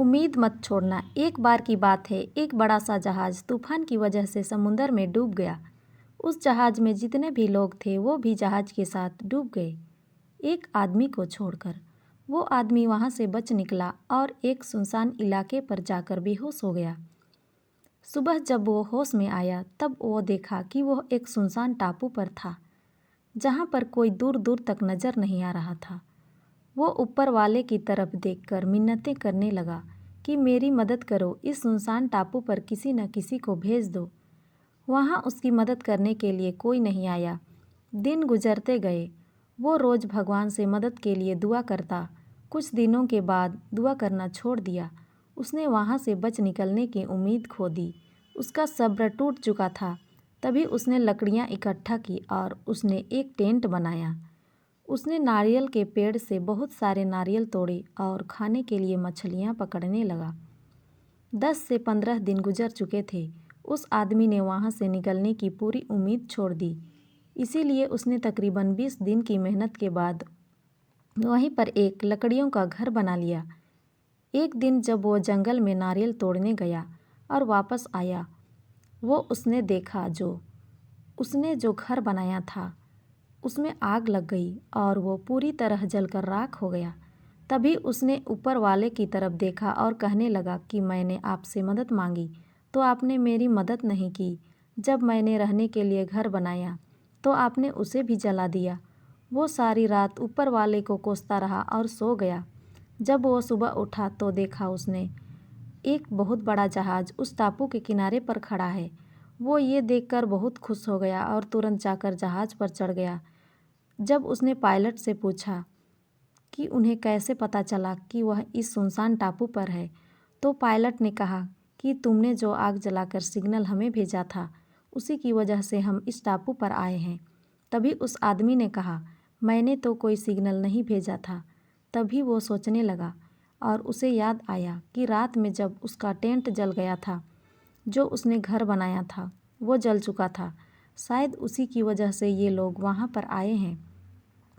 उम्मीद मत छोड़ना। एक बार की बात है, एक बड़ा सा जहाज तूफान की वजह से समुंदर में डूब गया। उस जहाज में जितने भी लोग थे वो भी जहाज के साथ डूब गए, एक आदमी को छोड़कर। वो आदमी वहाँ से बच निकला और एक सुनसान इलाके पर जाकर बेहोश हो गया। सुबह जब वो होश में आया तब वो देखा कि वो एक सुनसान टापू पर था, जहाँ पर कोई दूर दूर तक नज़र नहीं आ रहा था। वो ऊपर वाले की तरफ देखकर मिन्नतें करने लगा कि मेरी मदद करो, इस सुनसान टापू पर किसी न किसी को भेज दो। वहाँ उसकी मदद करने के लिए कोई नहीं आया। दिन गुजरते गए। वो रोज़ भगवान से मदद के लिए दुआ करता। कुछ दिनों के बाद दुआ करना छोड़ दिया। उसने वहाँ से बच निकलने की उम्मीद खो दी। उसका सब्र टूट चुका था। तभी उसने लकड़ियाँ इकट्ठा की और उसने एक टेंट बनाया। उसने नारियल के पेड़ से बहुत सारे नारियल तोड़े और खाने के लिए मछलियाँ पकड़ने लगा। 10 से 15 दिन गुजर चुके थे। उस आदमी ने वहाँ से निकलने की पूरी उम्मीद छोड़ दी। इसीलिए उसने तकरीबन 20 दिन की मेहनत के बाद वहीं पर एक लकड़ियों का घर बना लिया। एक दिन जब वो जंगल में नारियल तोड़ने गया और वापस आया, वो उसने देखा उसने जो घर बनाया था उसमें आग लग गई और वो पूरी तरह जलकर राख हो गया। तभी उसने ऊपर वाले की तरफ देखा और कहने लगा कि मैंने आपसे मदद मांगी तो आपने मेरी मदद नहीं की। जब मैंने रहने के लिए घर बनाया तो आपने उसे भी जला दिया। वो सारी रात ऊपर वाले को कोसता रहा और सो गया। जब वो सुबह उठा तो देखा उसने एक बहुत बड़ा जहाज़ उस टापू के किनारे पर खड़ा है। वो ये देखकर बहुत खुश हो गया और तुरंत जाकर जहाज़ पर चढ़ गया। जब उसने पायलट से पूछा कि उन्हें कैसे पता चला कि वह इस सुनसान टापू पर है, तो पायलट ने कहा कि तुमने जो आग जलाकर सिग्नल हमें भेजा था, उसी की वजह से हम इस टापू पर आए हैं। तभी उस आदमी ने कहा, मैंने तो कोई सिग्नल नहीं भेजा था। तभी वो सोचने लगा और उसे याद आया कि रात में जब उसका टेंट जल गया था, जो उसने घर बनाया था वो जल चुका था। शायद उसी की वजह से ये लोग वहाँ पर आए हैं।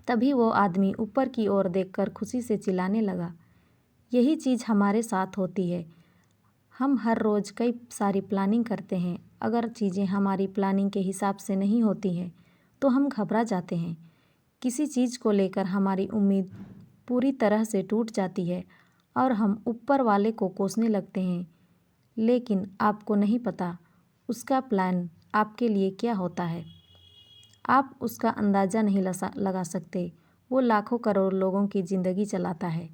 तभी वो आदमी ऊपर की ओर देखकर खुशी से चिल्लाने लगा, यही चीज़ हमारे साथ होती है। हम हर रोज़ कई सारी प्लानिंग करते हैं। अगर चीज़ें हमारी प्लानिंग के हिसाब से नहीं होती हैं तो हम घबरा जाते हैं। किसी चीज़ को लेकर हमारी उम्मीद पूरी तरह से टूट जाती है और हम ऊपर वाले को कोसने लगते हैं, लेकिन आपको नहीं पता उसका प्लान आपके लिए क्या होता है। आप उसका अंदाज़ा नहीं लगा सकते। वो लाखों करोड़ लोगों की ज़िंदगी चलाता है।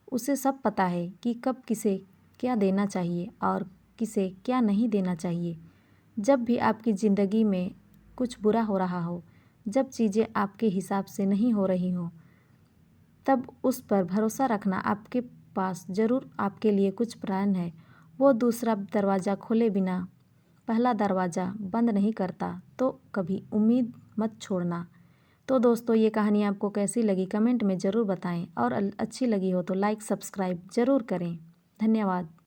उसे सब पता है कि कब किसे क्या देना चाहिए और किसे क्या नहीं देना चाहिए। जब भी आपकी ज़िंदगी में कुछ बुरा हो रहा हो, जब चीज़ें आपके हिसाब से नहीं हो रही हों, तब उस पर भरोसा रखना। आपके पास ज़रूर आपके लिए कुछ प्लान है। वो दूसरा दरवाज़ा खोले बिना पहला दरवाज़ा बंद नहीं करता। तो कभी उम्मीद मत छोड़ना। तो दोस्तों, ये कहानी आपको कैसी लगी कमेंट में ज़रूर बताएं और अच्छी लगी हो तो लाइक सब्सक्राइब ज़रूर करें। धन्यवाद।